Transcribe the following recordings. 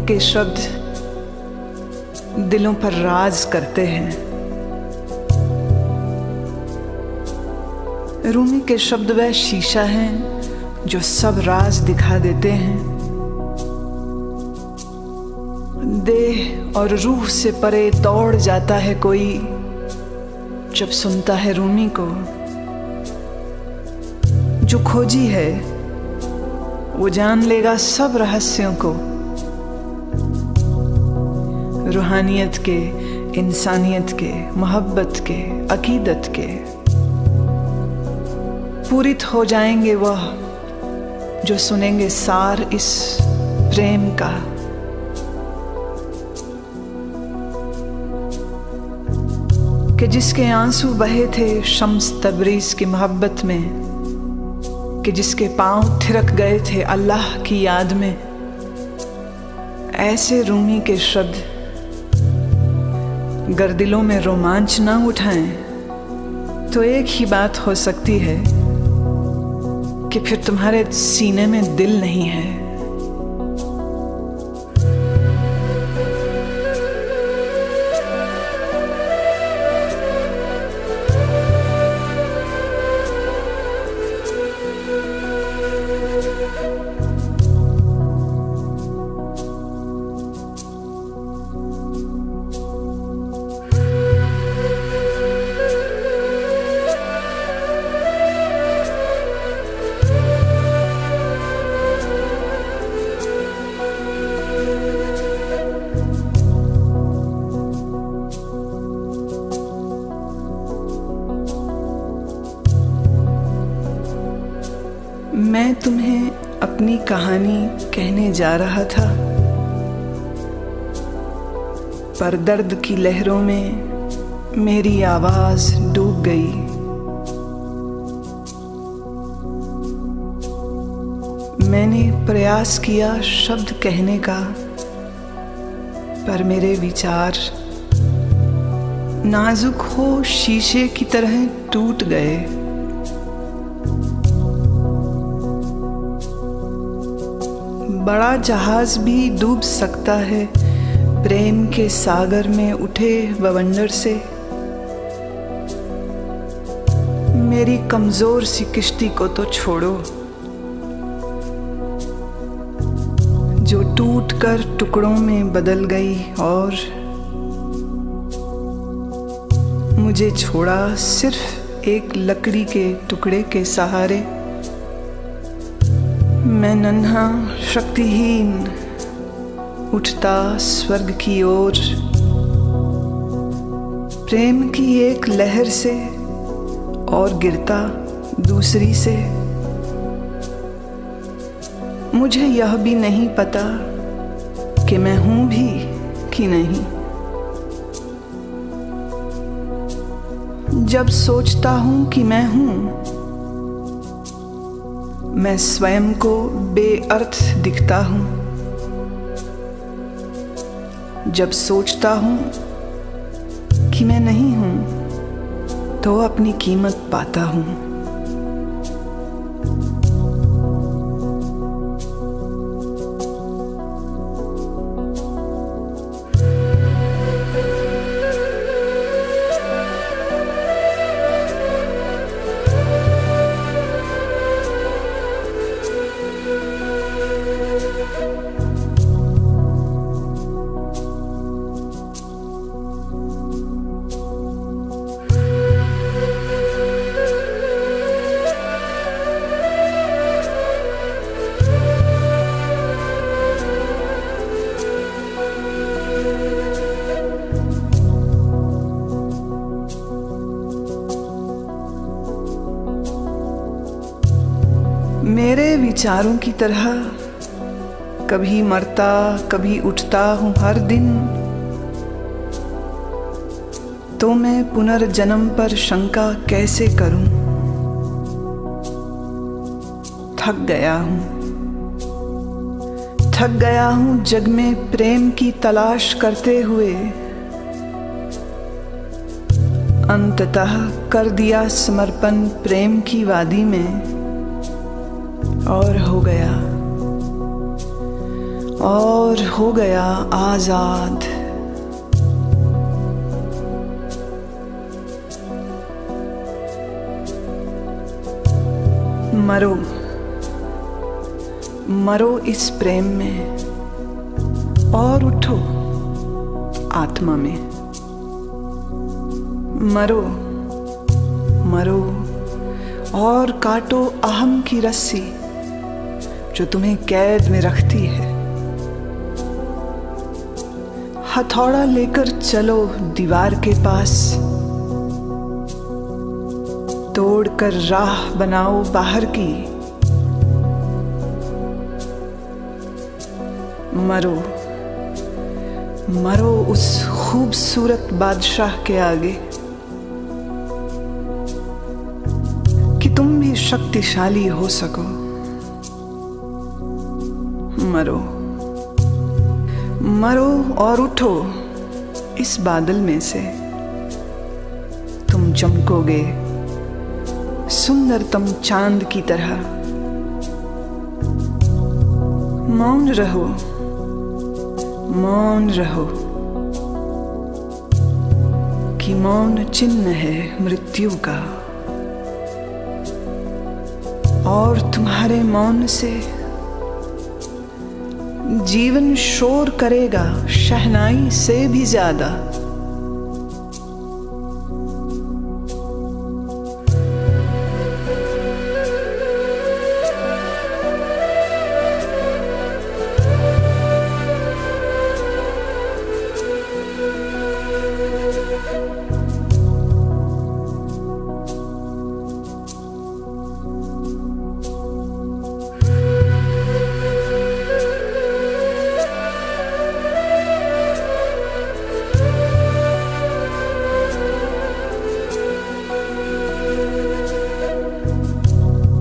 के शब्द दिलों पर राज करते हैं। रूमी के शब्द वह शीशा हैं जो सब राज दिखा देते हैं। देह और रूह से परे दौड़ जाता है कोई जब सुनता है रूमी को। जो खोजी है वो जान लेगा सब रहस्यों को। रूहानियत के, इंसानियत के, मोहब्बत के, अकीदत के पूरित हो जाएंगे वह जो सुनेंगे सार इस प्रेम का। कि जिसके आंसू बहे थे शम्स तबरीज की मोहब्बत में, कि जिसके पांव थिरक गए थे अल्लाह की याद में, ऐसे रूमी के शब्द गर दिलों में रोमांच ना उठाएं तो एक ही बात हो सकती है कि फिर तुम्हारे सीने में दिल नहीं है। मैं तुम्हें अपनी कहानी कहने जा रहा था, पर दर्द की लहरों में मेरी आवाज डूब गई। मैंने प्रयास किया शब्द कहने का, पर मेरे विचार नाजुक हो शीशे की तरह टूट गए। बड़ा जहाज भी डूब सकता है प्रेम के सागर में उठे बवंडर से। मेरी कमजोर सी किश्ती को तो छोड़ो, जो टूट कर टुकड़ों में बदल गई और मुझे छोड़ा सिर्फ एक लकड़ी के टुकड़े के सहारे। मैं नन्हा शक्तिहीन उठता स्वर्ग की ओर, प्रेम की एक लहर से और गिरता दूसरी से। मुझे यह भी नहीं पता कि मैं हूं भी कि नहीं। जब सोचता हूं कि मैं हूं, मैं स्वयं को बेअर्थ दिखता हूं। जब सोचता हूं कि मैं नहीं हूं तो अपनी कीमत पाता हूं। मेरे विचारों की तरह कभी मरता कभी उठता हूँ हर दिन, तो मैं पुनर्जन्म पर शंका कैसे करूं। थक गया हूं जग में प्रेम की तलाश करते हुए। अंततः कर दिया समर्पण प्रेम की वादी में और हो गया और हो गया आजाद। मरो, मरो इस प्रेम में और उठो आत्मा में। मरो, मरो और काटो अहम की रस्सी जो तुम्हें कैद में रखती है। हथौड़ा लेकर चलो दीवार के पास, तोड़कर राह बनाओ बाहर की। मरो, मरो उस खूबसूरत बादशाह के आगे कि तुम भी शक्तिशाली हो सको। मरो, मरो और उठो इस बादल में से। तुम चमकोगे सुंदरतम चांद की तरह। मौन रहो, मौन रहो कि मौन चिन्ह है मृत्यु का। और तुम्हारे मौन से जीवन शोर करेगा शहनाई से भी ज्यादा।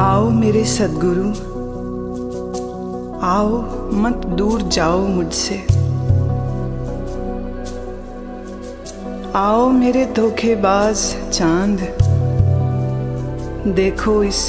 आओ मेरे सद्गुरु, आओ मत दूर जाओ मुझसे। आओ मेरे धोखेबाज चांद, देखो इस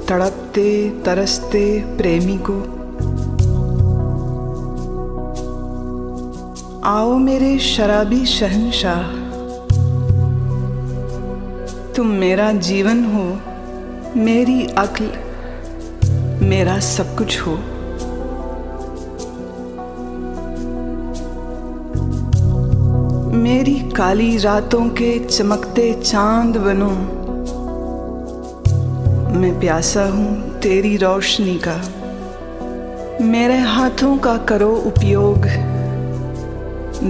तड़पते तरसते प्रेमी को। आओ मेरे शराबी शहंशाह, तुम मेरा जीवन हो, मेरी अक्ल, मेरा सब कुछ हो। मेरी काली रातों के चमकते चांद बनो। मैं प्यासा हूँ तेरी रोशनी का, मेरे हाथों का करो उपयोग।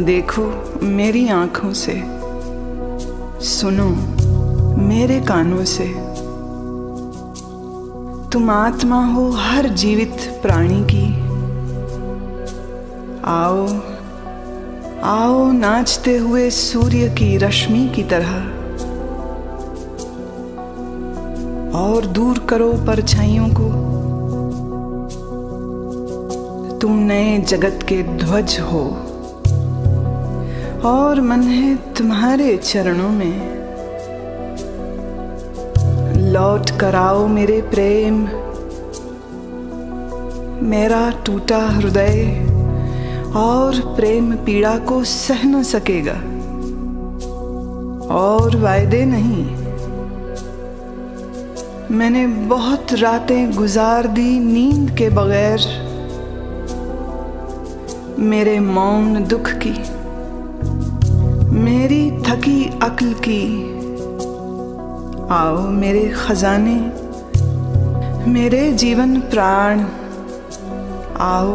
देखो मेरी आँखों से, सुनो मेरे कानों से। तुम आत्मा हो हर जीवित प्राणी की। आओ, आओ नाचते हुए सूर्य की रश्मि की तरह, और दूर करो परछाइयों को। तुम नए जगत के ध्वज हो, और मन है तुम्हारे चरणों में। लौट कर आओ मेरे प्रेम, मेरा टूटा हृदय और प्रेम पीड़ा को सह न सकेगा। और वायदे नहीं, मैंने बहुत रातें गुजार दी नींद के बगैर। मेरे मौन दुख की, मेरी थकी अक्ल की। आओ मेरे खजाने, मेरे जीवन प्राण, आओ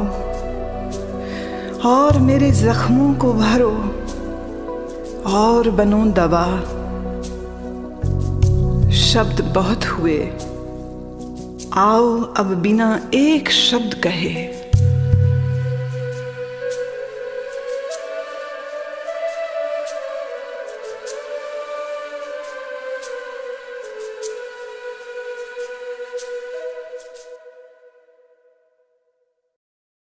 और मेरे जख्मों को भरो और बनो दवा। शब्द बहुत हुए, आओ अब बिना एक शब्द कहे